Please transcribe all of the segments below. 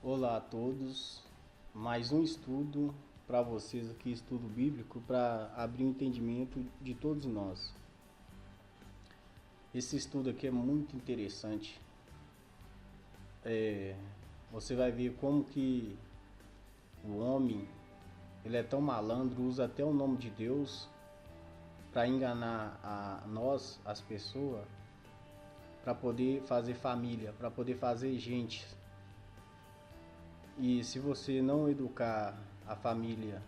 Olá a todos, mais um estudo para vocês aqui, estudo bíblico, para abrir o entendimento de todos nós. Esse estudo aqui é muito interessante. Você vai ver como que o homem, ele é tão malandro, usa até o nome de Deus para enganar a nós, as pessoas, para poder fazer família, para poder fazer gente. E se você não educar a família,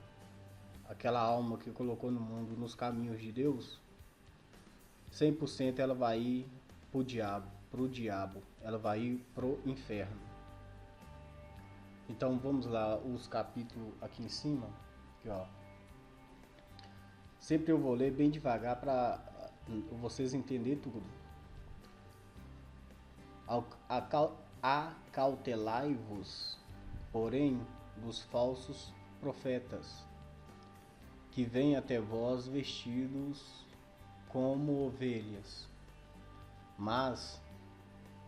aquela alma que colocou no mundo, nos caminhos de Deus, 100% ela vai ir pro diabo, ela vai ir pro inferno. Então vamos lá, os capítulos aqui em cima, aqui, ó. Sempre eu vou ler bem devagar para vocês entenderem tudo. Acautelai-vos, porém, dos falsos profetas, que vêm até vós vestidos como ovelhas, mas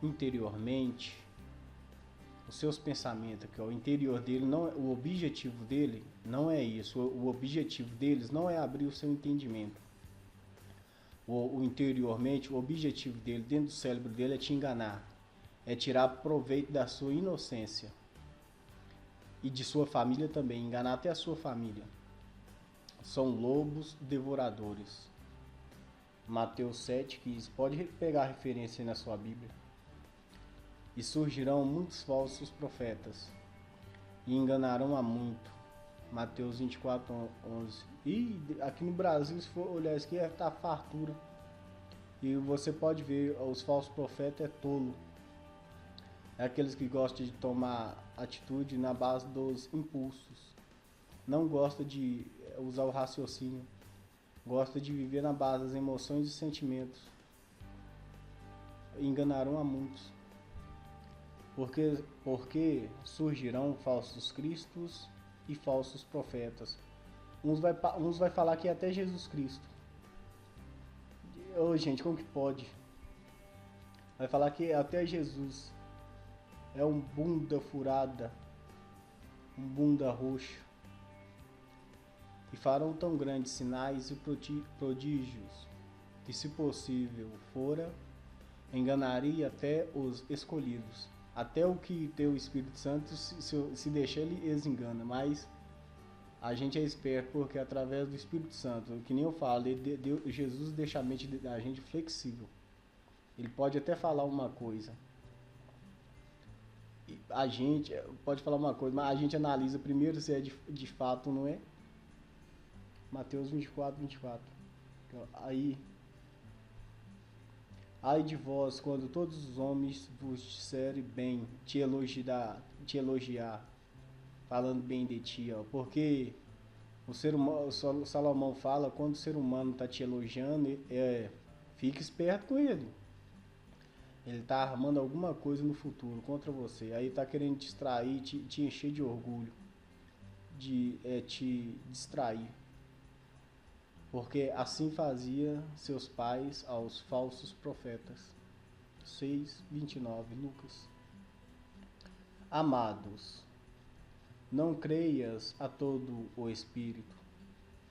interiormente os seus pensamentos, que é o interior dele, não, o objetivo dele não é isso. O objetivo deles não é abrir o seu entendimento. O interiormente, o objetivo dele, dentro do cérebro dele, é te enganar, é tirar proveito da sua inocência e de sua família também, enganar até a sua família. São lobos devoradores. Mateus 7,15. Pode pegar a referência aí na sua Bíblia. E surgirão muitos falsos profetas e enganarão a muito. Mateus 24,11. E aqui no Brasil, se for olhar isso aqui, está fartura. E você pode ver, os falsos profetas é tolo. É aqueles que gostam de tomar atitude na base dos impulsos. Não gosta de usar o raciocínio. Gosta de viver na base das emoções e sentimentos. Enganarão a muitos. Porque surgirão falsos cristos e falsos profetas. Uns vai falar que é até Jesus Cristo. Ô, gente, como que pode? Vai falar que é até Jesus. É um bunda furada, um bunda roxo. E farão tão grandes sinais e prodígios, que se possível fora, enganaria até os escolhidos. Até o que tem o Espírito Santo, se deixar eles engana, mas a gente é esperto porque através do Espírito Santo, que nem eu falo, Jesus deixa a mente da gente flexível. Ele pode até falar uma coisa. A gente pode falar uma coisa, mas a gente analisa primeiro se é de fato ou não é. Mateus 24:24. Ai de vós, quando todos os homens vos disserem bem, te elogiar, falando bem de ti, ó, porque o ser humano, o Salomão fala, quando o ser humano está te elogiando, fique esperto com ele. Ele está armando alguma coisa no futuro contra você. Aí está querendo te distrair, te encher de orgulho, te distrair. Porque assim fazia seus pais aos falsos profetas. 6:29, Lucas. Amados, não creias a todo o Espírito,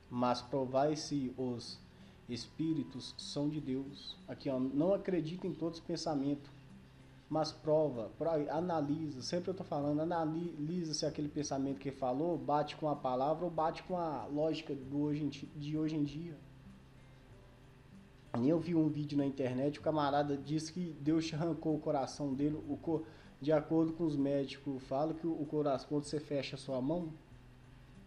mas provai se os Espíritos são de Deus. Aqui, ó, não acredita em todos os pensamentos, mas analisa, sempre eu estou falando, analisa se aquele pensamento que falou bate com a palavra ou bate com a lógica de hoje em dia. Eu vi um vídeo na internet, o camarada disse que Deus arrancou o coração dele, de acordo com os médicos, fala que o coração, quando você fecha a sua mão,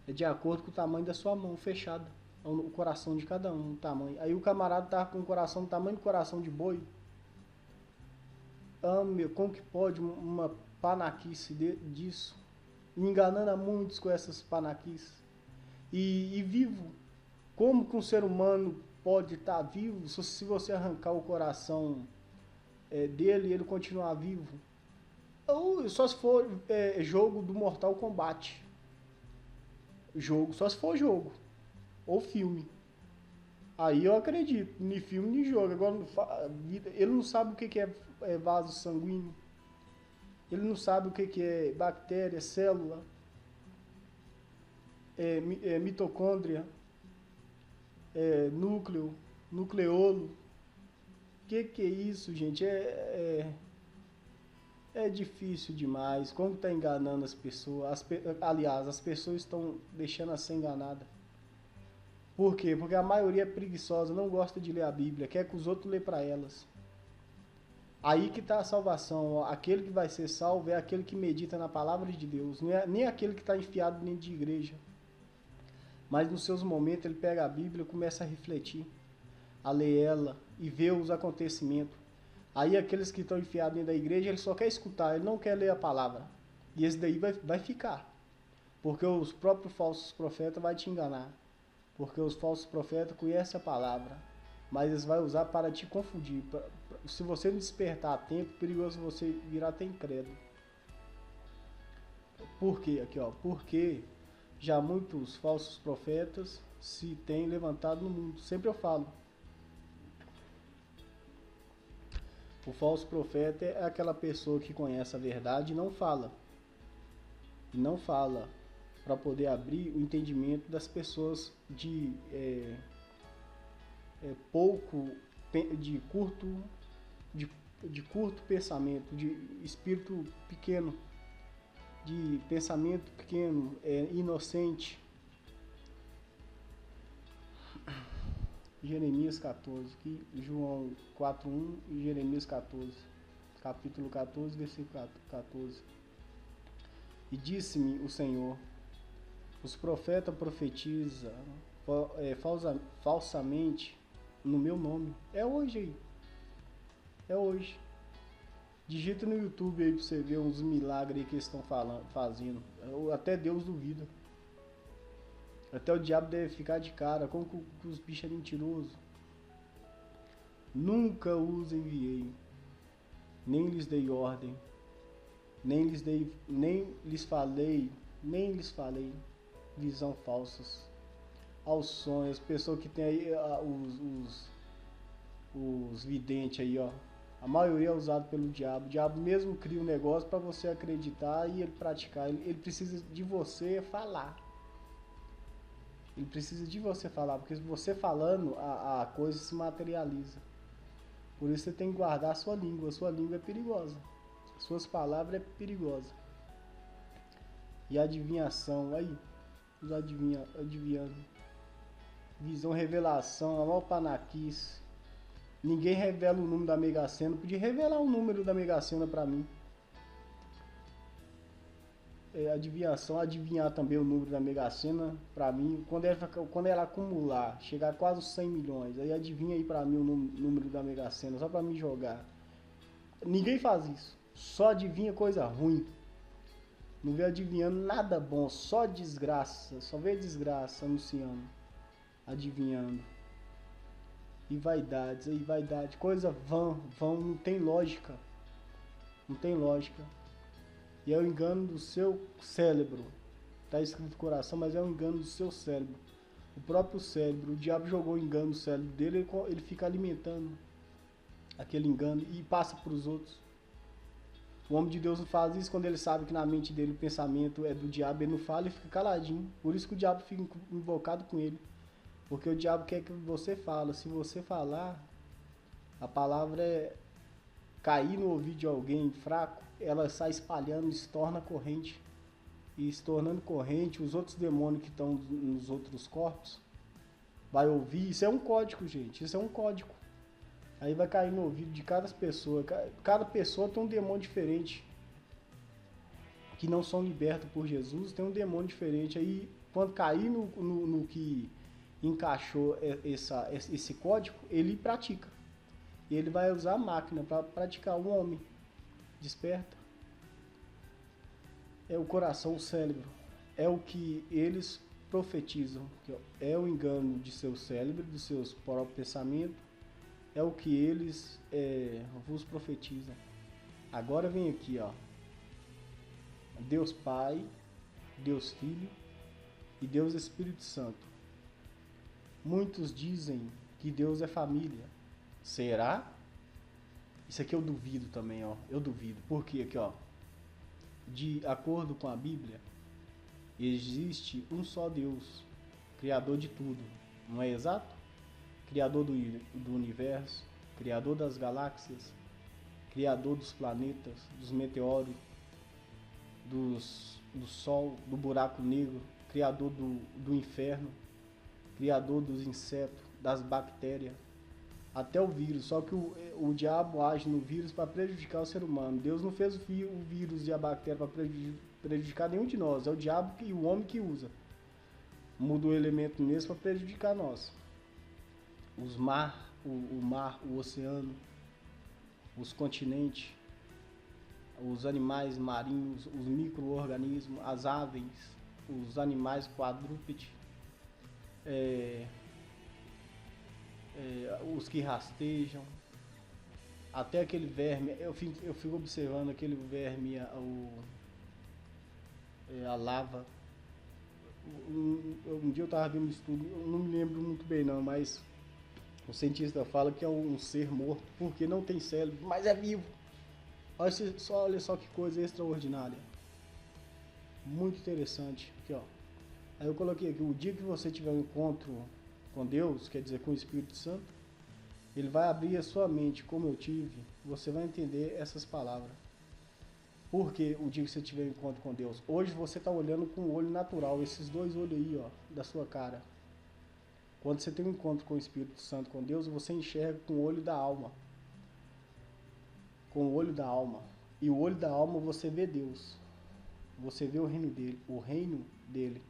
é de acordo com o tamanho da sua mão fechada, o coração de cada um, o tamanho. Aí o camarada tava com o coração do tamanho do coração de boi. Como que pode uma panaquice disso? Enganando a muitos com essas panaquices. E vivo. Como que um ser humano pode estar vivo se você arrancar o coração dele e ele continuar vivo? Ou só se for jogo do Mortal Kombat. Só se for jogo. Ou filme. Aí eu acredito, nem filme nem jogo. Agora ele não sabe o que é vaso sanguíneo. Ele não sabe o que é bactéria, célula, mitocôndria, núcleo, nucleolo. O que é isso, gente? É difícil demais. Como está enganando as pessoas? Aliás, as pessoas estão deixando a ser enganadas. Por quê? Porque a maioria é preguiçosa, não gosta de ler a Bíblia, quer que os outros lêem para elas. Aí que está a salvação. Aquele que vai ser salvo é aquele que medita na palavra de Deus, não é nem aquele que está enfiado dentro de igreja. Mas nos seus momentos ele pega a Bíblia e começa a refletir, a ler ela e ver os acontecimentos. Aí aqueles que estão enfiados dentro da igreja, ele só quer escutar, ele não quer ler a palavra. E esse daí vai ficar. Porque os próprios falsos profetas vão te enganar. Porque os falsos profetas conhecem a palavra, mas eles vão usar para te confundir. Se você não despertar a tempo, é perigoso você virar até incrédulo. Por quê? Aqui, ó. Porque já muitos falsos profetas se têm levantado no mundo. Sempre eu falo. O falso profeta é aquela pessoa que conhece a verdade e não fala. E não fala para poder abrir o entendimento das pessoas de curto pensamento, de espírito pequeno, de pensamento pequeno, inocente. Jeremias 14, aqui, João 4:1 e Jeremias 14, capítulo 14, versículo 14. E disse-me o Senhor: os profetas profetizam falsamente no meu nome. É hoje aí. É hoje. Digita no YouTube aí pra você ver uns milagres aí que eles estão fazendo. Até Deus duvida. Até o diabo deve ficar de cara. Como que os bichos é mentiroso? Nunca os enviei, nem lhes dei ordem, nem lhes falei visão falsas. Aos sonhos, pessoas que tem aí os videntes aí, ó. A maioria é usado pelo diabo. O diabo mesmo cria um negócio para você acreditar e ele praticar. Ele precisa de você falar. Ele precisa de você falar, porque você falando, a coisa se materializa. Por isso você tem que guardar a sua língua. A sua língua é perigosa. Suas palavras é perigosa. E a adivinhação, aí, os adivinhando. Visão, revelação, a maior panaquice. Ninguém revela o número da Mega Sena. Podia revelar o número da Mega Sena pra mim. Adivinhação, adivinhar também o número da Mega Sena pra mim. Quando ela acumular, chegar a quase 100 milhões, aí adivinha aí pra mim o número da Mega Sena, só pra mim jogar. Ninguém faz isso. Só adivinha coisa ruim. Não vê adivinhando nada bom, só desgraça. Só vê desgraça anunciando, adivinhando. E vaidades, aí vaidade, coisa vã, não tem lógica. Não tem lógica. E é o engano do seu cérebro. Está escrito coração, mas é o engano do seu cérebro. O próprio cérebro, o diabo jogou o engano no cérebro dele, ele fica alimentando aquele engano e passa para os outros. O homem de Deus não faz isso quando ele sabe que na mente dele o pensamento é do diabo, ele não fala e fica caladinho. Por isso que o diabo fica invocado com ele. Porque o diabo quer que você fale. Se você falar, a palavra é cair no ouvido de alguém fraco, ela sai espalhando, se torna corrente. E se tornando corrente, os outros demônios que estão nos outros corpos vai ouvir. Isso é um código, gente. Isso é um código. Aí vai cair no ouvido de cada pessoa. Cada pessoa tem um demônio diferente. Que não são libertos por Jesus, tem um demônio diferente. Aí quando cair no que encaixou esse código, ele pratica. E ele vai usar a máquina para praticar. O homem desperta. É o coração, o cérebro. É o que eles profetizam. É o engano de seu cérebro, de seus próprios pensamentos. É o que eles vos profetizam. Agora vem aqui, ó. Deus Pai, Deus Filho e Deus Espírito Santo. Muitos dizem que Deus é família. Será? Isso aqui eu duvido também, ó. Eu duvido. Por quê? Aqui, ó. de acordo com a Bíblia, existe um só Deus, Criador de tudo, não é exato? Criador do universo, Criador das galáxias, Criador dos planetas, dos meteoros, do Sol, do buraco negro, Criador do inferno, Criador dos insetos, das bactérias, até o vírus. Só que o diabo age no vírus para prejudicar o ser humano. Deus não fez o vírus e a bactéria para prejudicar nenhum de nós. É o diabo e o homem que usa. Muda o elemento nesse para prejudicar nós. O mar, o oceano, os continentes, os animais marinhos, os micro-organismos, as aves, os animais quadrúpedes, os que rastejam, até aquele verme. Eu fico observando aquele verme, a lava. Um dia eu estava vendo um estudo, eu não me lembro muito bem não, mas o cientista fala que é um ser morto porque não tem cérebro, mas é vivo. Olha só que coisa extraordinária. Muito interessante. Aqui, ó. Aí eu coloquei aqui, o dia que você tiver um encontro com Deus, quer dizer, com o Espírito Santo, ele vai abrir a sua mente, como eu tive, você vai entender essas palavras. Porque o dia que você tiver um encontro com Deus, hoje você está olhando com o olho natural, esses dois olhos aí, ó, da sua cara. Quando você tem um encontro com o Espírito Santo, com Deus, você enxerga com o olho da alma. Com o olho da alma. E o olho da alma você vê Deus. Você vê o reino dele. O reino dele.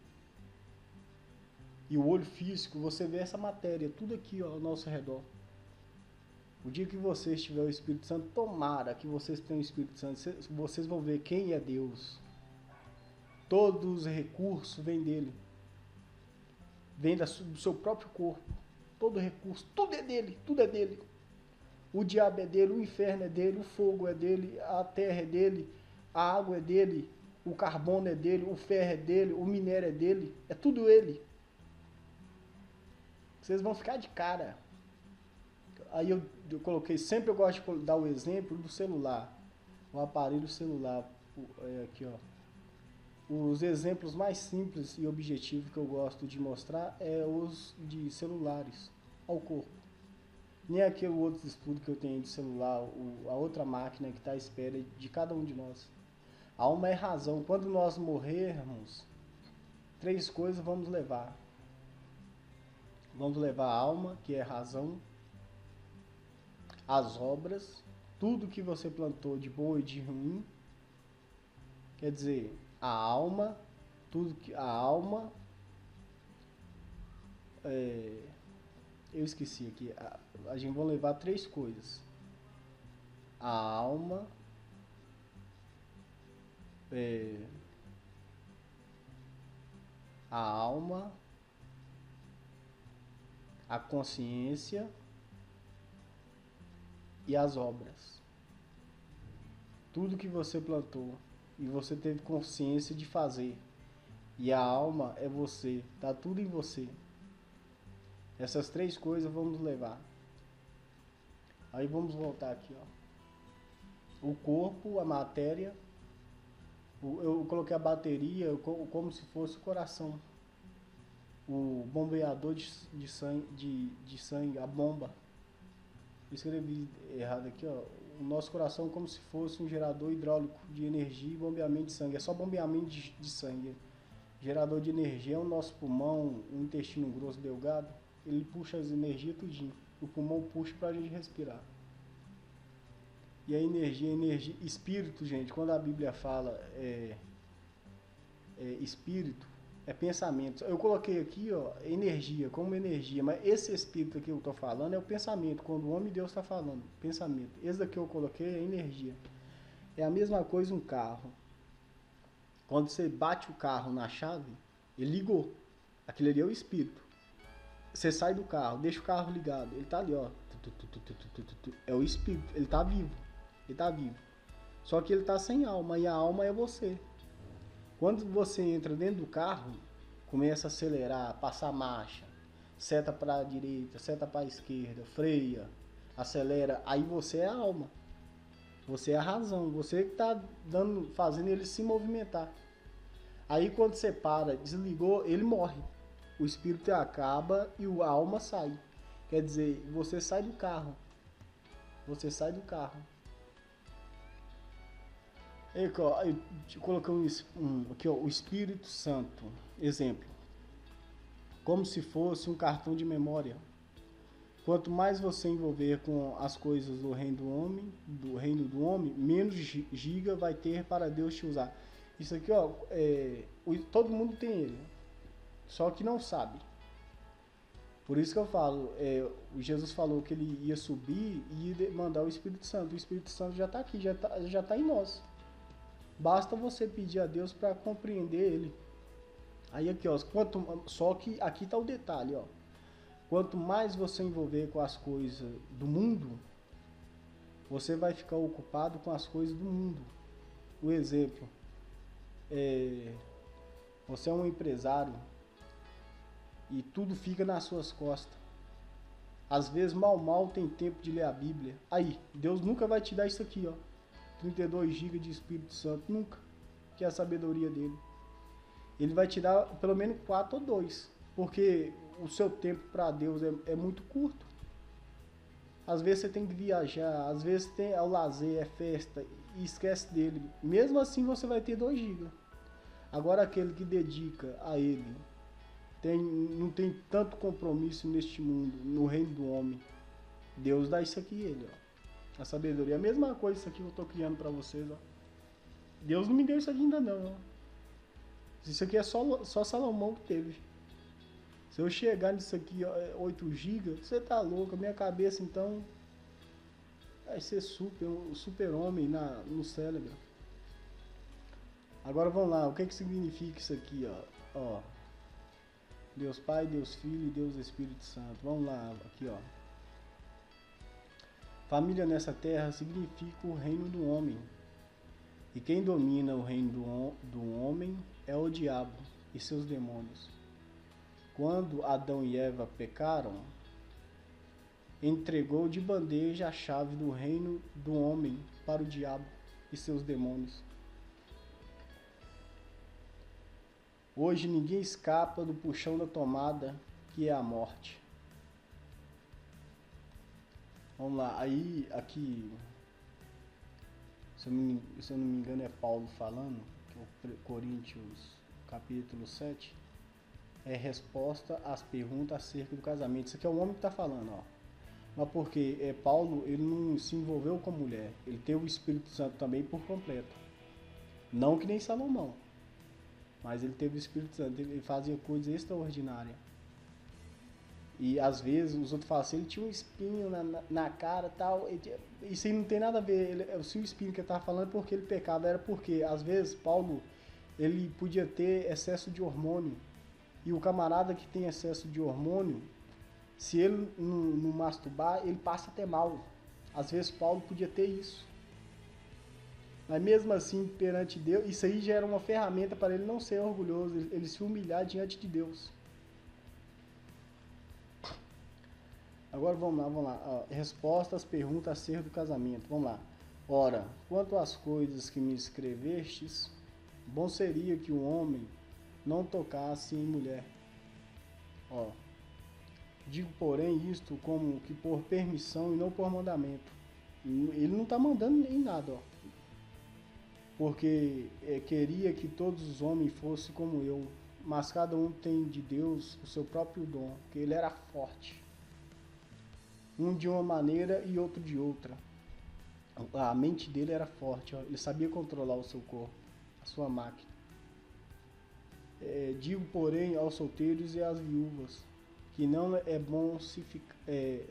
E o olho físico, você vê essa matéria, tudo aqui, ó, ao nosso redor. O dia que vocês tiverem o Espírito Santo, tomara que vocês tenham o Espírito Santo, vocês vão ver quem é Deus. Todos os recursos vêm dele. Vem do seu próprio corpo. Todo recurso, tudo é dele, tudo é dele. O diabo é dele, o inferno é dele, o fogo é dele, a terra é dele, a água é dele, o carbono é dele, o ferro é dele, o minério é dele, é tudo ele. Vocês vão ficar de cara. Aí eu coloquei, sempre eu gosto de dar o exemplo do celular, o aparelho celular, aqui ó. Os exemplos mais simples e objetivos que eu gosto de mostrar é os de celulares ao corpo. Nem aquele outro estudo que eu tenho de celular, a outra máquina que está à espera de cada um de nós. A alma é razão. Quando nós morrermos, 3 coisas vamos levar. Vamos levar a alma, que é razão, as obras, tudo que você plantou de bom e de ruim. Quer dizer, a alma, tudo que a alma, eu esqueci aqui, a gente vai levar 3 coisas: a alma, a consciência e as obras. Tudo que você plantou e você teve consciência de fazer. E a alma é você, tá tudo em você. Essas 3 coisas vamos levar. Aí vamos voltar aqui, ó. O corpo, a matéria. Eu coloquei a bateria como se fosse o coração. O bombeador de sangue, a bomba. Eu escrevi errado aqui, ó. O nosso coração como se fosse um gerador hidráulico de energia e bombeamento de sangue. É só bombeamento de sangue. Gerador de energia é o nosso pulmão, o intestino grosso delgado. Ele puxa as energias tudinho. O pulmão puxa pra gente respirar. E a energia, espírito, gente, quando a Bíblia fala espírito, é pensamento. Eu coloquei aqui, ó, energia, como energia, mas esse espírito aqui que eu tô falando é o pensamento, quando o homem de Deus está falando, pensamento. Esse daqui eu coloquei é energia. É a mesma coisa um carro. Quando você bate o carro na chave, ele ligou. Aquilo ali é o espírito. Você sai do carro, deixa o carro ligado, ele tá ali, ó. É o espírito, ele tá vivo. Ele tá vivo. Só que ele tá sem alma, e a alma é você. Quando você entra dentro do carro, começa a acelerar, passar marcha, seta para a direita, seta para a esquerda, freia, acelera, aí você é a alma. Você é a razão, você que está fazendo ele se movimentar. Aí quando você para, desligou, ele morre. O espírito acaba e a alma sai. Quer dizer, você sai do carro. Você sai do carro. Aí, ó, eu te coloquei aqui, ó, o Espírito Santo. Exemplo. Como se fosse um cartão de memória. Quanto mais você envolver com as coisas do reino do homem, menos giga vai ter para Deus te usar. Isso aqui, ó, todo mundo tem ele, só que não sabe. Por isso que eu falo, Jesus falou que ele ia subir e ia mandar o Espírito Santo. O Espírito Santo já está aqui, já tá em nós. Basta você pedir a Deus para compreender ele. Aí aqui, ó, só que aqui está o detalhe, ó. Quanto mais você envolver com as coisas do mundo, você vai ficar ocupado com as coisas do mundo. O exemplo, você é um empresário e tudo fica nas suas costas. Às vezes mal tem tempo de ler a Bíblia. Aí, Deus nunca vai te dar isso aqui, ó. 32 GB de Espírito Santo, nunca. Que é a sabedoria dele. Ele vai te dar pelo menos 4 ou 2. Porque o seu tempo para Deus é muito curto. Às vezes você tem que viajar, às vezes é o lazer, é festa, e esquece dele. Mesmo assim você vai ter 2 GB. Agora aquele que dedica a ele, não tem tanto compromisso neste mundo, no reino do homem. Deus dá isso aqui a ele, ó. A sabedoria. A mesma coisa isso aqui que eu estou criando para vocês, ó. Deus não me deu isso aqui ainda não, ó. Isso aqui é só Salomão que teve. Se eu chegar nisso aqui, ó, 8 GB, você tá louco. A minha cabeça, então, vai ser super-homem no cérebro. Agora vamos lá. O que significa isso aqui, ó? Deus Pai, Deus Filho e Deus Espírito Santo. Vamos lá, aqui, ó. Família nessa terra significa o reino do homem. E quem domina o reino do homem é o diabo e seus demônios. Quando Adão e Eva pecaram, entregou de bandeja a chave do reino do homem para o diabo e seus demônios. Hoje ninguém escapa do puxão da tomada, que é a morte. Vamos lá, aí aqui, se eu não me engano é Paulo falando, que é o Coríntios capítulo 7, é resposta às perguntas acerca do casamento. Isso aqui é o homem que está falando, ó. Mas porque Paulo, ele não se envolveu com mulher, ele teve o Espírito Santo também por completo. Não que nem Salomão, mas ele teve o Espírito Santo, ele fazia coisas extraordinárias. E às vezes os outros falam assim, ele tinha um espinho na cara e tal. Isso aí não tem nada a ver. Se o espinho que ele estava falando é porque ele pecava, era porque às vezes Paulo, ele podia ter excesso de hormônio. E o camarada que tem excesso de hormônio, se ele não masturbar, ele passa até mal. Às vezes Paulo podia ter isso. Mas mesmo assim, perante Deus, isso aí já era uma ferramenta para ele não ser orgulhoso, ele se humilhar diante de Deus. Agora vamos lá. Resposta às perguntas acerca do casamento. Vamos lá. Ora, quanto às coisas que me escrevestes, bom seria que o homem não tocasse em mulher. Digo, porém, isto como que por permissão e não por mandamento. Ele não está mandando nem nada, porque queria que todos os homens fossem como eu, mas cada um tem de Deus o seu próprio dom, que ele era forte. Um de uma maneira e outro de outra. A mente dele era forte, ele sabia controlar o seu corpo, a sua máquina. Digo, porém, aos solteiros e às viúvas, que não é bom se ficar,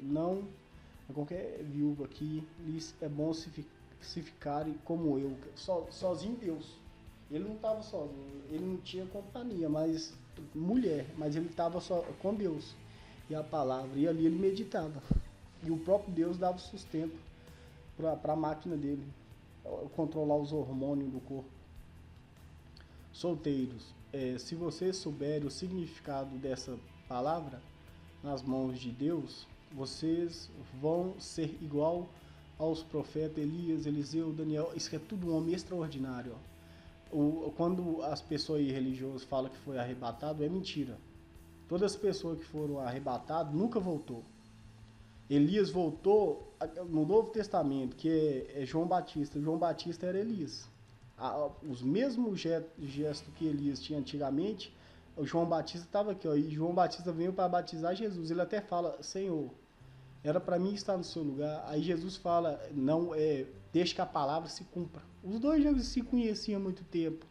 não a qualquer viúva aqui, lhes é bom se ficarem como eu, sozinho em Deus. Ele não estava sozinho, ele não tinha companhia, mas mulher, mas ele estava só com Deus e a palavra, e ali ele meditava. E o próprio Deus dava sustento para a máquina dele, controlar os hormônios do corpo. Solteiros, se vocês souberem o significado dessa palavra nas mãos de Deus, vocês vão ser igual aos profetas Elias, Eliseu, Daniel. Isso é tudo um homem extraordinário. Quando as pessoas religiosas falam que foi arrebatado, é mentira. Todas as pessoas que foram arrebatadas nunca voltou. Elias voltou no Novo Testamento, que é João Batista. João Batista era Elias. Os mesmos gestos que Elias tinha antigamente, o João Batista estava aqui, ó, e João Batista veio para batizar Jesus. Ele até fala: Senhor, era para mim estar no seu lugar. Aí Jesus fala: não, deixa que a palavra se cumpra. Os dois já se conheciam há muito tempo.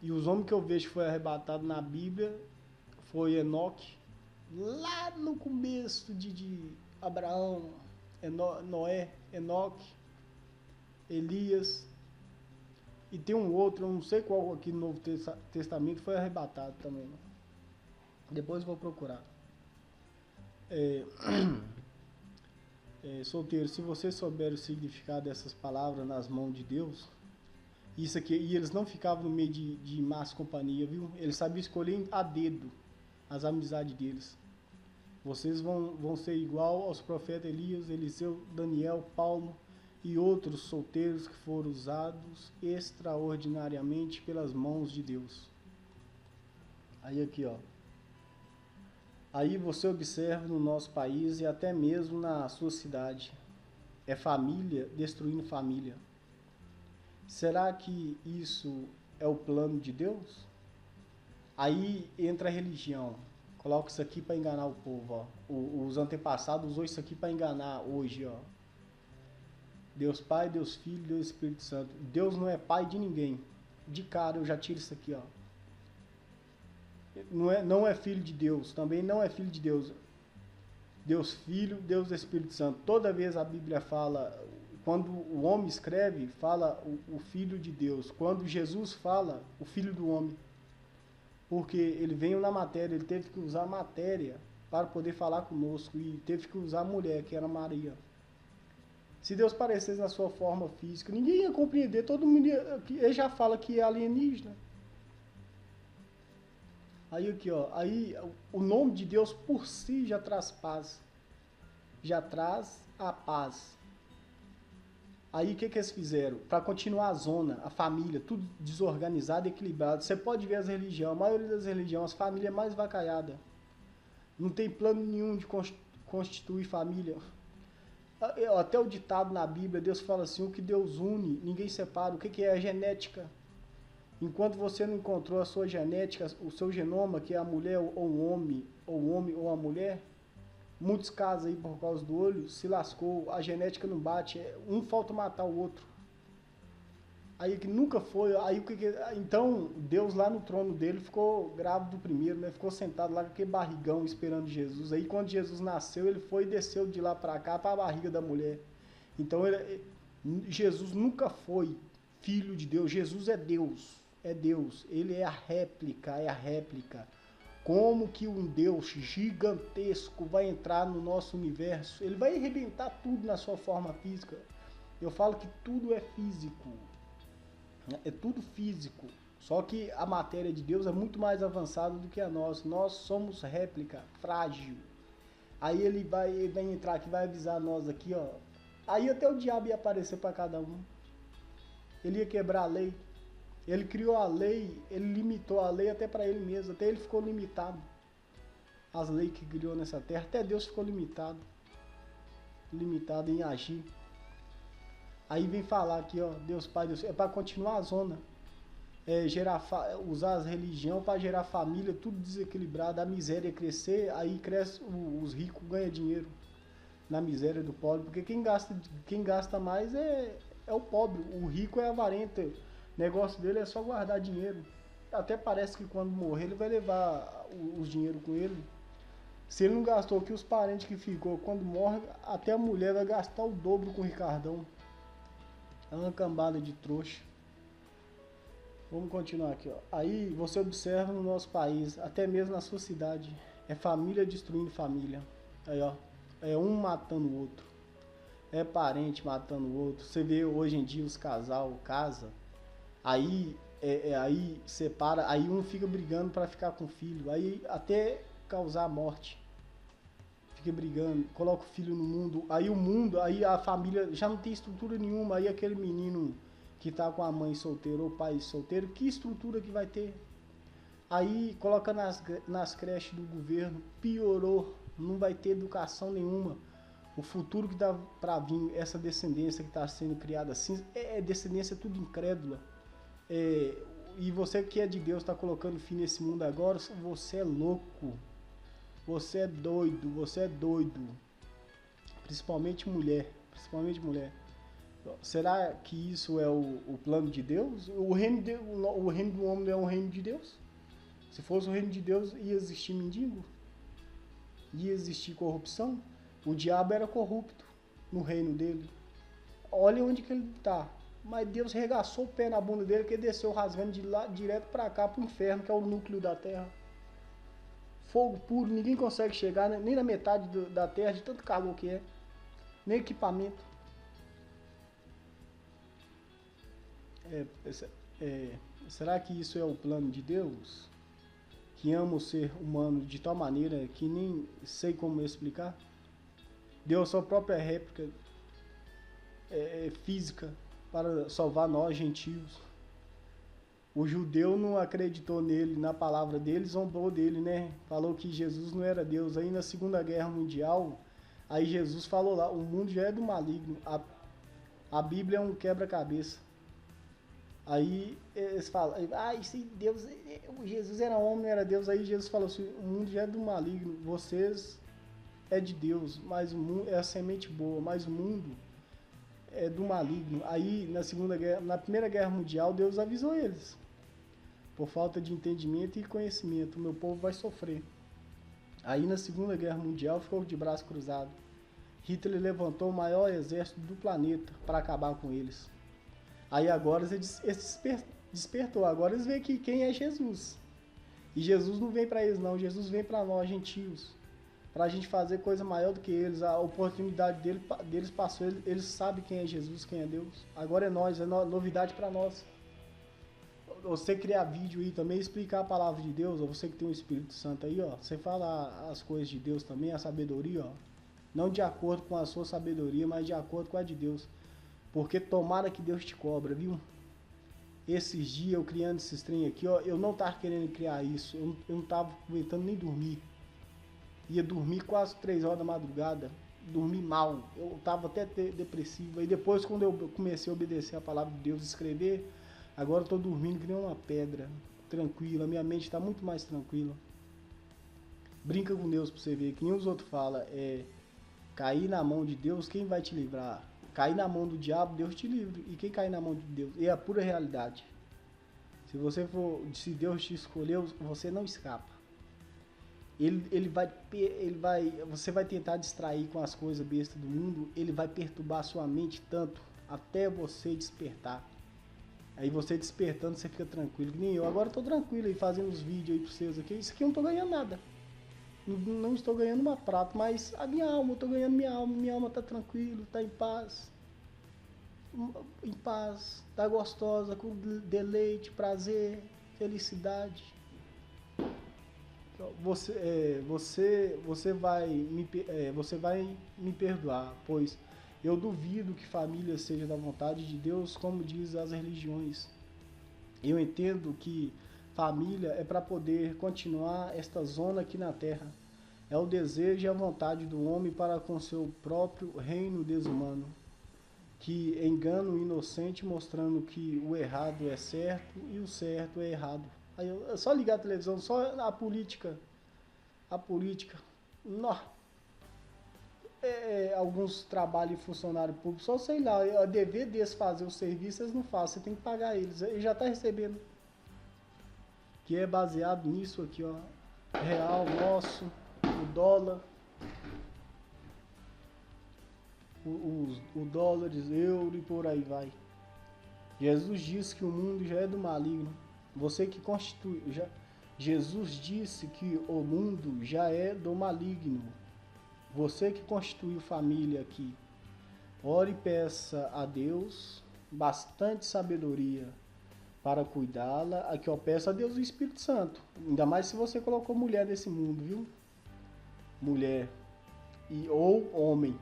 E os homens que eu vejo que foi arrebatado na Bíblia foi Enoque, lá no começo de Abraão, Noé, Enoque, Elias. E tem um outro, eu não sei qual aqui no Novo Testamento, foi arrebatado também. Depois eu vou procurar. Solteiro, se você souber o significado dessas palavras nas mãos de Deus, isso aqui, e eles não ficavam no meio de más companhia, viu? Eles sabiam escolher a dedo as amizades deles. Vocês vão ser igual aos profetas Elias, Eliseu, Daniel, Paulo e outros solteiros que foram usados extraordinariamente pelas mãos de Deus. Aí aqui, ó. Aí você observa no nosso país e até mesmo na sua cidade. É família destruindo família. Será que isso é o plano de Deus? Aí entra a religião. Coloca isso aqui para enganar o povo, ó. Os antepassados usou isso aqui para enganar hoje, ó. Deus Pai, Deus Filho, Deus Espírito Santo. Deus não é pai de ninguém. De cara eu já tiro isso aqui, ó. Não é filho de Deus, também não é filho de Deus. Deus Filho, Deus Espírito Santo. Toda vez a Bíblia fala, quando o homem escreve, fala o Filho de Deus. Quando Jesus fala, o Filho do homem. Porque ele veio na matéria, ele teve que usar a matéria para poder falar conosco. E teve que usar a mulher, que era Maria. Se Deus parecesse na sua forma física, ninguém ia compreender. Todo mundo ele já fala que é alienígena. Aí aqui, ó, aí o nome de Deus por si já traz paz. Já traz a paz. Aí o que eles fizeram? Para continuar a zona, a família, tudo desorganizado e equilibrado. Você pode ver as religiões, a maioria das religiões, as famílias mais vacaiadas. Não tem plano nenhum de constituir família. Até o ditado na Bíblia, Deus fala assim: o que Deus une, ninguém separa. O que é a genética? Enquanto você não encontrou a sua genética, o seu genoma, que é a mulher ou o homem ou a mulher, muitos casos aí por causa do olho, se lascou, a genética não bate, um falta matar o outro. Aí que nunca foi, então Deus lá no trono dele ficou grávido primeiro, né? Ficou sentado lá com aquele barrigão esperando Jesus. Aí quando Jesus nasceu, ele foi e desceu de lá para cá para a barriga da mulher. Então Jesus nunca foi filho de Deus, Jesus é Deus. É Deus, ele é a réplica. Como que um Deus gigantesco vai entrar no nosso universo? Ele vai arrebentar tudo na sua forma física. Eu falo que tudo é físico. É tudo físico. Só que a matéria de Deus é muito mais avançada do que a nossa. Nós somos réplica, frágil. Aí ele vai entrar aqui, vai avisar nós aqui, ó. Aí até o diabo ia aparecer para cada um. Ele ia quebrar a lei. Ele criou a lei, ele limitou a lei até para ele mesmo, até ele ficou limitado. As leis que criou nessa terra, até Deus ficou limitado em agir. Aí vem falar aqui, ó, Deus Pai, Deus, é para continuar a zona. Usar as religiões para gerar família, tudo desequilibrado, a miséria crescer, aí cresce, os ricos ganham dinheiro na miséria do pobre, porque quem gasta mais é o pobre, o rico é avarento. O negócio dele é só guardar dinheiro. Até parece que quando morrer ele vai levar os dinheiro com ele. Se ele não gastou aqui, os parentes que ficou, quando morre, até a mulher vai gastar o dobro com o Ricardão. É uma cambada de trouxa. Vamos continuar aqui, ó. Aí você observa no nosso país, até mesmo na sua cidade, é família destruindo família. Aí, ó, é um matando o outro. É parente matando o outro. Você vê hoje em dia os casal casa. Aí separa, aí um fica brigando para ficar com o filho, aí até causar morte. fica brigando, coloca o filho no mundo, aí a família já não tem estrutura nenhuma, aí aquele menino que tá com a mãe solteira ou pai solteiro, que estrutura que vai ter? Aí coloca nas creches do governo, piorou, não vai ter educação nenhuma. O futuro que dá para vir, essa descendência que está sendo criada assim, é descendência tudo incrédula. E você que é de Deus está colocando fim nesse mundo agora, você é louco. Você é doido, você é doido. Principalmente mulher, principalmente mulher. Será que isso é o plano de Deus? O reino do homem não é um reino de Deus? Se fosse o reino de Deus, ia existir mendigo? Ia existir corrupção? O diabo era corrupto no reino dele. Olha onde que ele está. Mas Deus regaçou o pé na bunda dele, que ele desceu rasgando de lá direto para cá, para o inferno, que é o núcleo da terra. Fogo puro, ninguém consegue chegar nem na metade da terra, de tanto calor que é. Nem equipamento. Será que isso é o plano de Deus? Que ama o ser humano de tal maneira que nem sei como explicar? Deu a sua própria réplica física para salvar nós, gentios. O judeu não acreditou nele, na palavra dele, zombou dele, né? Falou que Jesus não era Deus. Aí na Segunda Guerra Mundial, aí Jesus falou lá, o mundo já é do maligno. A Bíblia é um quebra-cabeça. Aí eles falam, se Deus, Jesus era homem, não era Deus. Aí Jesus falou assim, o mundo já é do maligno, vocês é de Deus, mas o mundo é a semente boa, mas o mundo é do maligno. Aí na Primeira Guerra Mundial, Deus avisou eles, por falta de entendimento e conhecimento, o meu povo vai sofrer. Aí na Segunda Guerra Mundial ficou de braço cruzado. Hitler levantou o maior exército do planeta para acabar com eles. Aí agora eles despertou, agora eles veem que quem é Jesus. E Jesus não vem para eles não, Jesus vem para nós, gentios. Para a gente fazer coisa maior do que eles, a oportunidade deles passou, eles sabem quem é Jesus, quem é Deus. Agora é nós, é novidade para nós. Você criar vídeo aí também, explicar a palavra de Deus, ou você que tem o Espírito Santo aí, ó, você fala as coisas de Deus também, a sabedoria, ó. Não de acordo com a sua sabedoria, mas de acordo com a de Deus. Porque tomara que Deus te cobra, viu? Esses dias eu criando esses trem aqui, ó, eu não tava querendo criar isso, eu não tava aguentando nem dormir. Ia dormir quase 3 horas da madrugada, dormi mal, eu tava até depressivo. Aí depois, quando eu comecei a obedecer a palavra de Deus, escrever, agora eu tô dormindo que nem uma pedra, tranquila, minha mente tá muito mais tranquila. Brinca com Deus pra você ver, que nem os outros falam, cair na mão de Deus, quem vai te livrar? Cair na mão do diabo, Deus te livre. E quem cair na mão de Deus? É a pura realidade. Se Deus te escolheu, você não escapa. Você vai tentar distrair com as coisas bestas do mundo, ele vai perturbar sua mente tanto, até você despertar. Aí você despertando, você fica tranquilo. Que nem eu, agora eu tô tranquilo aí, fazendo os vídeos aí pra vocês aqui. Isso aqui eu não tô ganhando nada. Não estou ganhando uma prata, mas a minha alma, eu estou ganhando minha alma está tranquila, está em paz, está gostosa, com deleite, prazer, felicidade. Você vai me perdoar, pois eu duvido que família seja da vontade de Deus, como diz as religiões. Eu entendo que família é para poder continuar esta zona aqui na terra. É o desejo e a vontade do homem para com seu próprio reino desumano, que engana o inocente mostrando que o errado é certo e o certo é errado. Aí é só ligar a televisão, só a política. Alguns trabalhos de funcionário público, só sei lá, a dever deles fazer o serviço, eles não fazem, você tem que pagar eles. Ele já está recebendo. Que é baseado nisso aqui, ó. Real, nosso, o dólar, o dólares, euro e por aí vai. Jesus disse que o mundo já é do maligno. Você que constitui, Jesus disse que o mundo já é do maligno. Você que constituiu família aqui, ore e peça a Deus bastante sabedoria para cuidá-la. Aqui eu peço a Deus o Espírito Santo. Ainda mais se você colocou mulher nesse mundo, viu? Mulher. ou homem.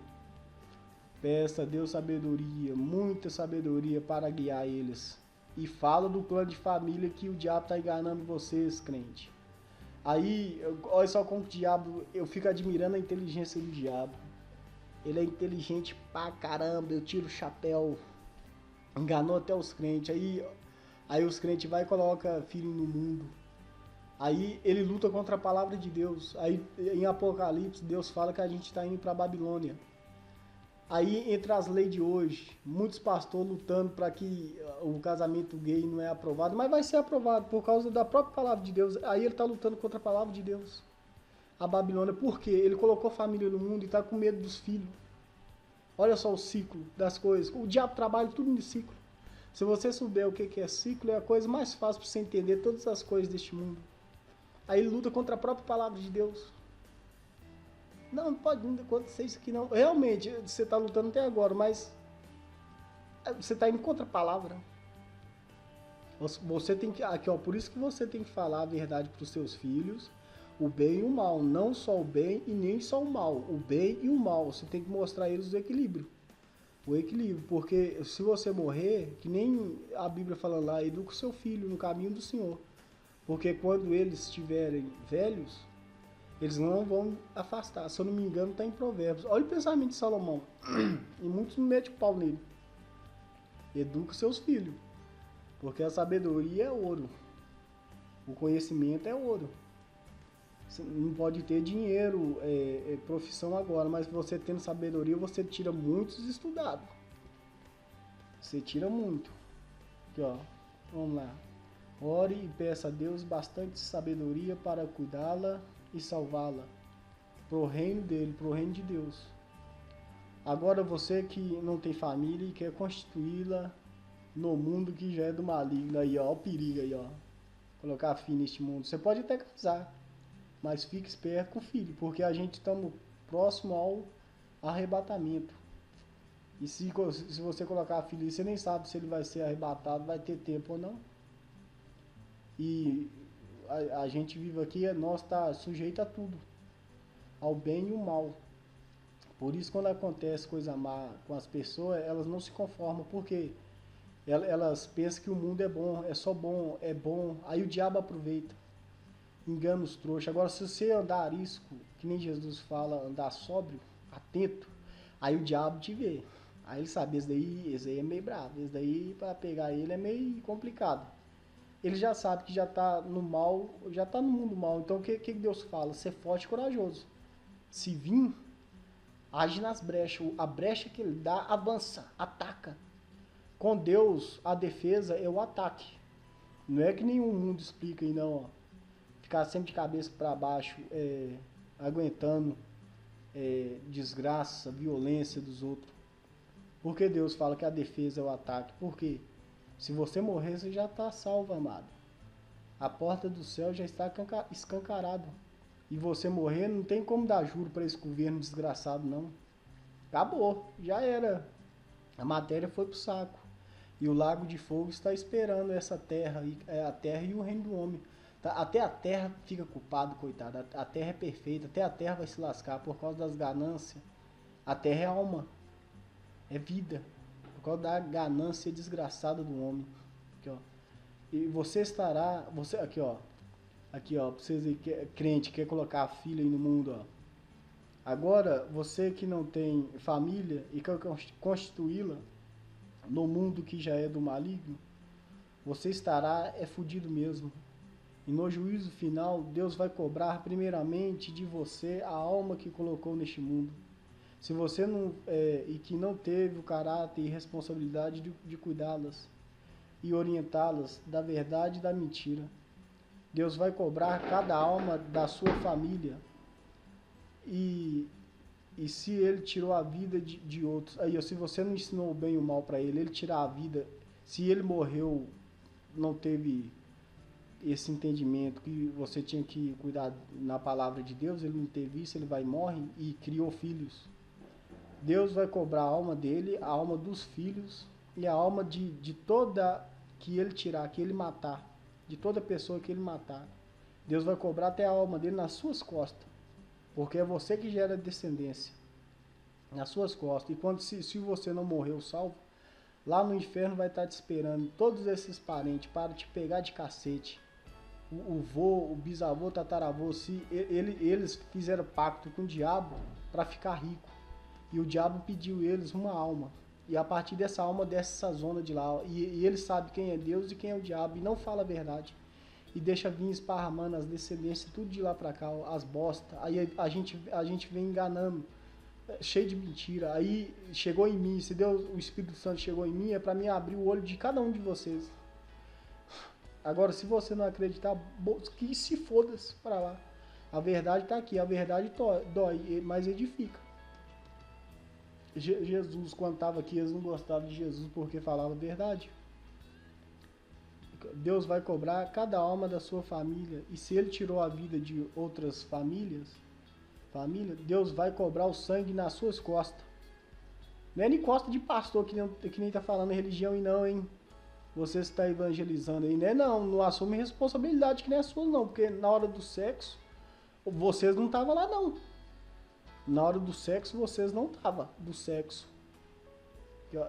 Peça a Deus sabedoria, muita sabedoria para guiar eles. E fala do plano de família que o diabo está enganando vocês, crente. Aí, olha só como o diabo, eu fico admirando a inteligência do diabo. Ele é inteligente pra caramba, eu tiro o chapéu. Enganou até os crentes. Aí os crentes vai e coloca filho no mundo. Aí ele luta contra a palavra de Deus. Aí em Apocalipse, Deus fala que a gente está indo para Babilônia. Aí, entre as leis de hoje, muitos pastores lutando para que o casamento gay não é aprovado, mas vai ser aprovado por causa da própria palavra de Deus. Aí ele está lutando contra a palavra de Deus. A Babilônia, por quê? Ele colocou família no mundo e está com medo dos filhos. Olha só o ciclo das coisas. O diabo trabalha tudo no ciclo. Se você souber o que é ciclo, é a coisa mais fácil para você entender todas as coisas deste mundo. Aí ele luta contra a própria palavra de Deus. Não pode acontecer isso aqui não. Realmente, você está lutando até agora, mas você está indo contra a palavra. Você tem que, aqui ó, por isso que você tem que falar a verdade para os seus filhos, o bem e o mal, não só o bem e nem só o mal, o bem e o mal. Você tem que mostrar a eles o equilíbrio. O equilíbrio, porque se você morrer, que nem a Bíblia fala lá, educa o seu filho no caminho do Senhor. Porque quando eles estiverem velhos, eles não vão afastar. Se eu não me engano, está em Provérbios. Olha o pensamento de Salomão. E muitos não metem pau nele. Educa seus filhos. Porque a sabedoria é ouro. O conhecimento é ouro. Você não pode ter dinheiro, profissão agora, mas você tendo sabedoria, você tira muitos estudados. Você tira muito. Aqui, ó. Vamos lá. Ore e peça a Deus bastante sabedoria para cuidá-la e salvá-la pro reino dele, pro reino de Deus. Agora você que não tem família e quer constituí-la no mundo que já é do maligno, aí ó, o perigo aí ó, colocar filho neste mundo. Você pode até casar, mas fique esperto com o filho, porque a gente estamos próximo ao arrebatamento. E se você colocar filho, você nem sabe se ele vai ser arrebatado, vai ter tempo ou não. E a gente vive aqui, nós está sujeito a tudo, ao bem e o mal. Por isso, quando acontece coisa má com as pessoas, elas não se conformam, porque elas pensam que o mundo é bom, é só bom, é bom. Aí o diabo aproveita, engana os trouxas. Agora, se você andar arisco, que nem Jesus fala, andar sóbrio, atento, aí o diabo te vê. Aí ele sabe, esse aí é meio bravo, esse daí para pegar ele é meio complicado. Ele já sabe que já está no mal, já está no mundo mal. Então o que Deus fala? Ser forte e corajoso. Se vir, age nas brechas. A brecha que ele dá, avança, ataca. Com Deus, a defesa é o ataque. Não é que nenhum mundo explica aí não, ó. Ficar sempre de cabeça para baixo, aguentando desgraça, violência dos outros. Por que Deus fala que a defesa é o ataque? Por quê? Se você morrer, você já está salvo, amado. A porta do céu já está escancarada. E você morrer, não tem como dar juro para esse governo desgraçado, não. Acabou, já era. A matéria foi pro saco. E o lago de fogo está esperando essa terra, a terra e o reino do homem. Até a terra fica culpada, coitada. A terra é perfeita, até a terra vai se lascar por causa das ganâncias. A terra é alma, é vida. Por causa da ganância desgraçada do homem. Aqui, ó. E você estará, aqui ó, pra vocês aí, crente, quer colocar a filha aí no mundo, ó. Agora, você que não tem família e quer constituí-la no mundo que já é do maligno, você estará fudido mesmo. E no juízo final, Deus vai cobrar primeiramente de você a alma que colocou neste mundo. Se você não e que não teve o caráter e responsabilidade de cuidá-las e orientá-las da verdade e da mentira, Deus vai cobrar cada alma da sua família. E se ele tirou a vida de outros, aí se você não ensinou o bem e o mal para ele tirar a vida, se ele morreu, não teve esse entendimento que você tinha que cuidar na palavra de Deus, ele não teve isso, ele vai e morre e criou filhos. Deus vai cobrar a alma dele, a alma dos filhos e a alma de toda que ele tirar, que ele matar, de toda pessoa que ele matar. Deus vai cobrar até a alma dele nas suas costas, porque é você que gera descendência. nas suas costas. E quando se você não morreu salvo, lá no inferno vai estar te esperando todos esses parentes para te pegar de cacete. O vô, o bisavô, o tataravô, eles fizeram pacto com o diabo para ficar rico. E o diabo pediu eles uma alma. E a partir dessa alma desce essa zona de lá. E ele sabe quem é Deus e quem é o diabo. E não fala a verdade. E deixa vir esparramando as descendências, tudo de lá pra cá, as bosta. Aí a gente vem enganando, cheio de mentira. Aí chegou em mim, se Deus, o Espírito Santo chegou em mim, é pra mim abrir o olho de cada um de vocês. Agora, se você não acreditar, que se foda-se pra lá. A verdade tá aqui, a verdade dói, mas edifica. Jesus, quando estava aqui, eles não gostavam de Jesus porque falava a verdade. Deus vai cobrar cada alma da sua família. E se ele tirou a vida de outras família, Deus vai cobrar o sangue nas suas costas. Não é nem costa de pastor que nem tá falando religião e não, hein? Você está evangelizando aí, né? Não assume responsabilidade que nem é sua não, porque na hora do sexo, vocês não estavam lá não. Na hora do sexo, vocês não estavam do sexo.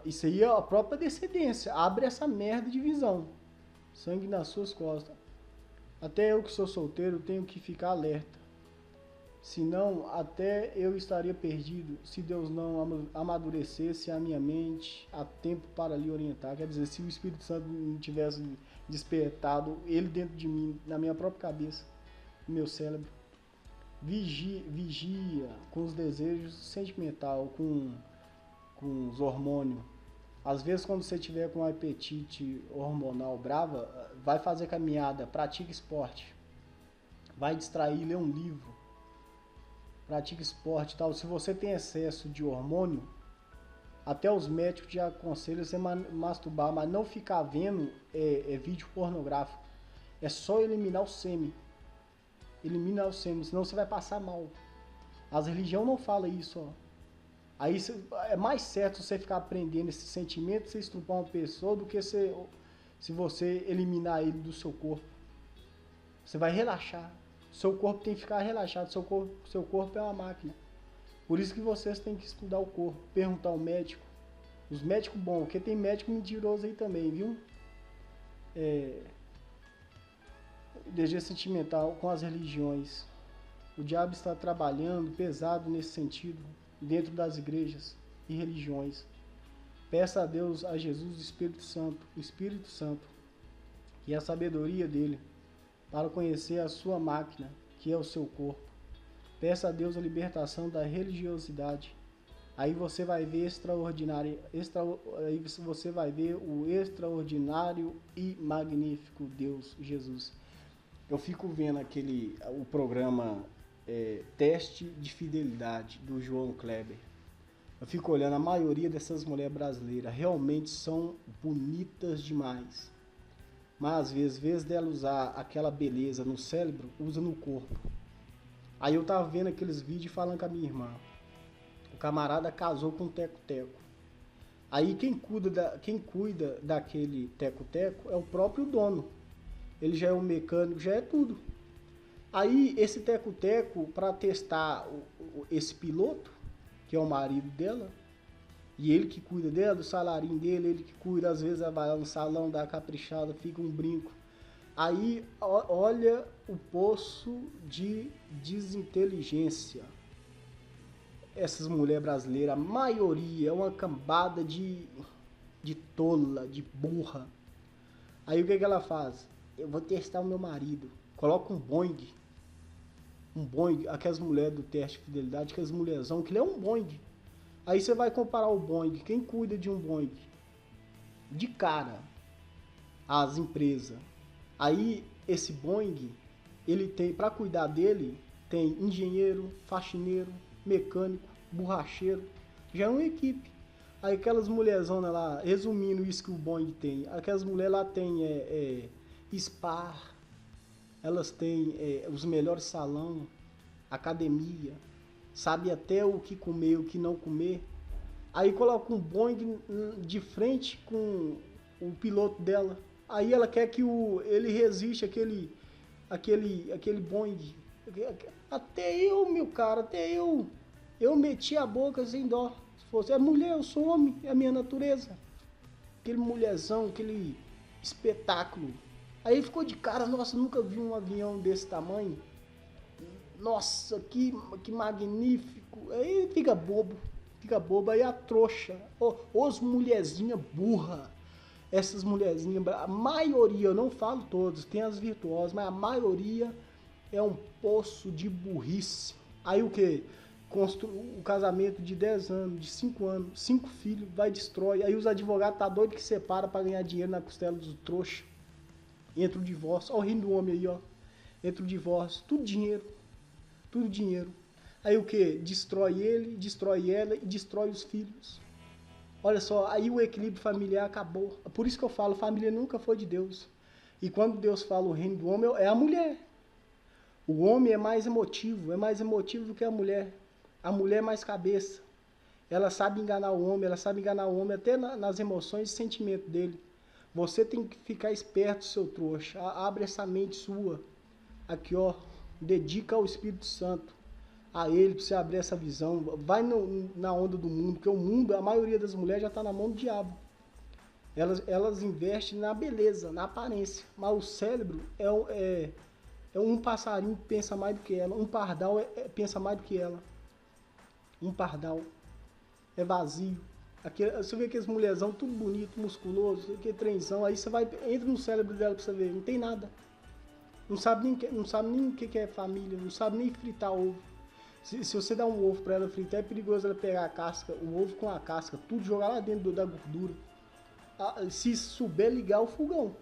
Isso aí é a própria descendência. Abre essa merda de visão. Sangue nas suas costas. Até eu que sou solteiro tenho que ficar alerta. Senão, até eu estaria perdido se Deus não amadurecesse a minha mente a tempo para lhe orientar. Quer dizer, se o Espírito Santo não tivesse despertado ele dentro de mim, na minha própria cabeça, no meu cérebro. Vigia com os desejos sentimental, com os hormônios. Às vezes, quando você tiver com um apetite hormonal brava, vai fazer caminhada, pratica esporte, vai distrair, lê um livro, pratica esporte e tal. Se você tem excesso de hormônio, até os médicos te aconselham você masturbar, mas não ficar vendo vídeo pornográfico. É só eliminar o sêmen. Elimina o sêmen, senão você vai passar mal. As religiões não falam isso, ó. Aí é mais certo você ficar aprendendo esse sentimento, você estrupar uma pessoa, do que se você eliminar ele do seu corpo. Você vai relaxar. Seu corpo tem que ficar relaxado. Seu corpo é uma máquina. Por isso que vocês têm que estudar o corpo, perguntar ao médico. Os médicos bons, porque tem médico mentiroso aí também, viu? Desejo sentimental com as religiões. O diabo está trabalhando pesado nesse sentido dentro das igrejas e religiões. Peça a Deus, a Jesus, o Espírito Santo e a sabedoria dele para conhecer a sua máquina, que é o seu corpo. Peça a Deus a libertação da religiosidade. Aí você vai ver aí você vai ver o extraordinário e magnífico Deus Jesus. Eu fico vendo o programa Teste de Fidelidade do João Kleber. Eu fico olhando, a maioria dessas mulheres brasileiras realmente são bonitas demais. Mas às vezes, em vez dela usar aquela beleza no cérebro, usa no corpo. Aí eu tava vendo aqueles vídeos falando com a minha irmã. O camarada casou com um teco-teco. Aí quem cuida daquele teco-teco é o próprio dono. Ele já é um mecânico, já é tudo. Aí esse teco-teco, para testar esse piloto, que é o marido dela, e ele que cuida dela, do salarinho dele, ele que cuida, às vezes ela vai lá no salão, dá uma caprichada, fica um brinco. Aí olha o poço de desinteligência. Essas mulheres brasileiras, a maioria é uma cambada de tola, de burra. Aí o que ela faz? Eu vou testar o meu marido. Coloca um Boeing, aquelas mulheres do teste de fidelidade, aquelas mulherzão, que ele é um Boeing. Aí você vai comparar o Boeing, quem cuida de um Boeing? De cara, as empresas. Aí esse Boeing, ele tem, para cuidar dele, tem engenheiro, faxineiro, mecânico, borracheiro, já é uma equipe. Aí aquelas mulherzonas lá, resumindo isso que o Boeing tem, aquelas mulheres lá tem spa, elas têm os melhores salão, academia, sabe até o que comer e o que não comer. Aí coloca um Boeing de frente com o piloto dela. Aí ela quer que ele resiste aquele Boeing. Até eu, meu cara, até eu. Eu meti a boca sem dó. Se fosse, é mulher, eu sou homem, é a minha natureza. Aquele mulherzão, aquele espetáculo. Aí ficou de cara, nossa, nunca vi um avião desse tamanho. Nossa, que magnífico. Aí fica bobo, aí a trouxa. Os mulherzinha burra. Essas mulherzinhas, a maioria, eu não falo todos, tem as virtuosas, mas a maioria é um poço de burrice. Aí o que? O casamento de 10 anos, de 5 anos, 5 filhos, vai destrói. Aí os advogados tá doido que separa para ganhar dinheiro na costela do trouxa. Entra o divórcio, olha o reino do homem aí, ó. Entra o divórcio, tudo dinheiro. Tudo dinheiro. Aí o que? Destrói ele, destrói ela e destrói os filhos. Olha só, aí o equilíbrio familiar acabou. Por isso que eu falo, família nunca foi de Deus. E quando Deus fala o reino do homem, é a mulher. O homem é mais emotivo do que a mulher. A mulher é mais cabeça. Ela sabe enganar o homem até nas emoções e sentimentos dele. Você tem que ficar esperto, seu trouxa. Abre essa mente sua. Aqui, ó. Dedica ao Espírito Santo. A ele, para você abrir essa visão. Vai na onda do mundo, porque o mundo, a maioria das mulheres já está na mão do diabo. Elas investem na beleza, na aparência. Mas o cérebro é um passarinho que pensa mais do que ela. Um pardal pensa mais do que ela. Um pardal é vazio. Você vê aqueles mulherzão tudo bonito, musculoso, aquele trenzão, aí você entra no cérebro dela pra você ver, não tem nada. Não sabe nem o que é família, não sabe nem fritar ovo. Se você dá um ovo pra ela fritar, é perigoso ela pegar a casca, o ovo com a casca, tudo jogar lá dentro da gordura. Se souber ligar o fogão,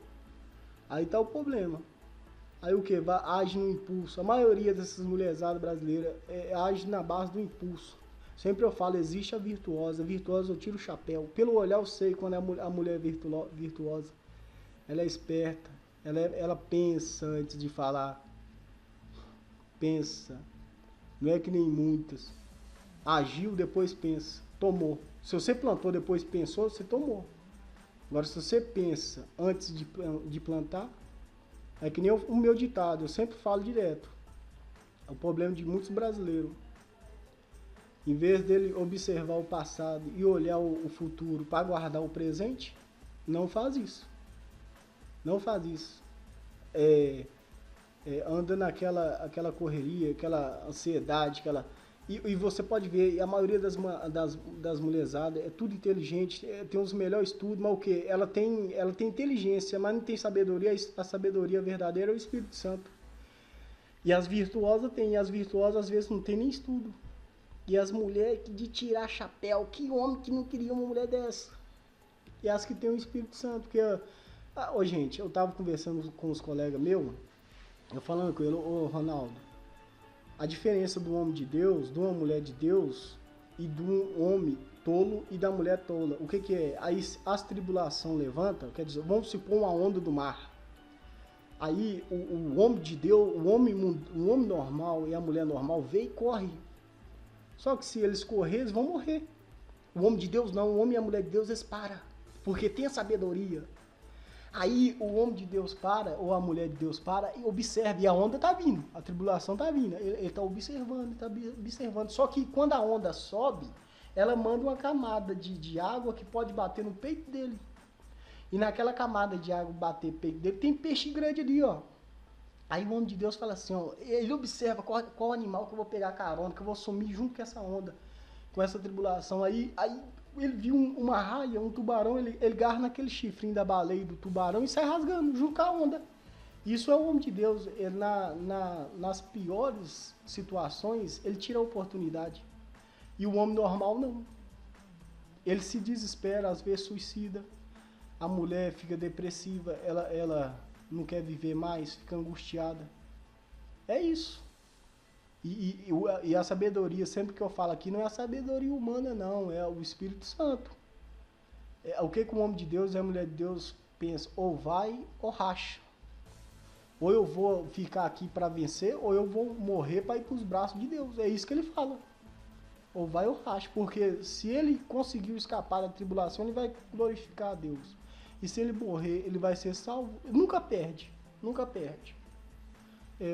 aí tá o problema. Aí o que? Age no impulso. A maioria dessas mulherzadas brasileiras age na base do impulso. Sempre eu falo, existe a virtuosa. A virtuosa eu tiro o chapéu. Pelo olhar eu sei quando a mulher é virtuosa. Ela é esperta. Ela pensa antes de falar. Pensa. Não é que nem muitas. Agiu, depois pensa. Tomou. Se você plantou, depois pensou, você tomou. Agora, se você pensa antes de plantar, é que nem o meu ditado. Eu sempre falo direto. É o problema de muitos brasileiros. Em vez dele observar o passado e olhar o futuro para guardar o presente, não faz isso. Não faz isso. Anda naquela correria, aquela ansiedade, e você pode ver, a maioria das mulherzadas é tudo inteligente, tem os melhores estudos, mas o que? Ela tem inteligência, mas não tem sabedoria. A sabedoria verdadeira é o Espírito Santo. E as virtuosas às vezes não tem nem estudo. E as mulheres de tirar chapéu, que homem que não queria uma mulher dessa? E as que tem o Espírito Santo, porque... gente, eu tava conversando com os colegas meus, eu falando com ele, Ronaldo, a diferença do homem de Deus, de uma mulher de Deus, e do homem tolo e da mulher tola, o que é? Aí as tribulações levantam, quer dizer, vamos supor uma onda do mar. Aí o homem de Deus, o homem normal e a mulher normal vê e corre. Só que se eles correrem, eles vão morrer. O homem de Deus não, o homem e a mulher de Deus, eles param. Porque tem a sabedoria. Aí o homem de Deus para, ou a mulher de Deus para, e observa. E a onda está vindo, a tribulação está vindo. Ele está observando, Só que quando a onda sobe, ela manda uma camada de água que pode bater no peito dele. E naquela camada de água bater no peito dele, tem peixe grande ali, ó. Aí o homem de Deus fala assim, ó, ele observa qual animal que eu vou pegar carona, que eu vou sumir junto com essa onda, com essa tribulação. Aí ele viu uma raia, um tubarão, ele agarra naquele chifrinho da baleia do tubarão e sai rasgando junto com a onda. Isso é o homem de Deus. Ele, nas piores situações, ele tira a oportunidade. E o homem normal não. Ele se desespera, às vezes suicida. A mulher fica depressiva, ela não quer viver mais, fica angustiada. É isso. E a sabedoria, sempre que eu falo aqui, não é a sabedoria humana, não, é o Espírito Santo. O que o homem de Deus e a mulher de Deus pensa? Ou vai ou racha. Ou eu vou ficar aqui para vencer, ou eu vou morrer para ir para os braços de Deus. É isso que ele fala. Ou vai ou racha. Porque se ele conseguiu escapar da tribulação, ele vai glorificar a Deus. E se ele morrer, ele vai ser salvo. Nunca perde. Nunca perde.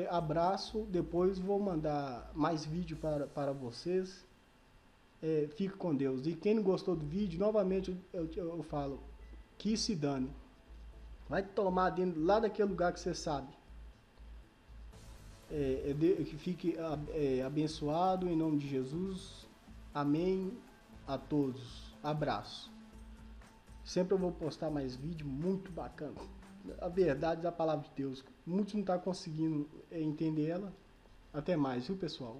Abraço. Depois vou mandar mais vídeo para vocês. Fica com Deus. E quem não gostou do vídeo, novamente eu falo, que se dane. Vai tomar dentro lá daquele lugar que você sabe. Que fique abençoado em nome de Jesus. Amém a todos. Abraço. Sempre eu vou postar mais vídeo muito bacana. A verdade da palavra de Deus. Muitos não estão conseguindo entender ela. Até mais, viu, pessoal?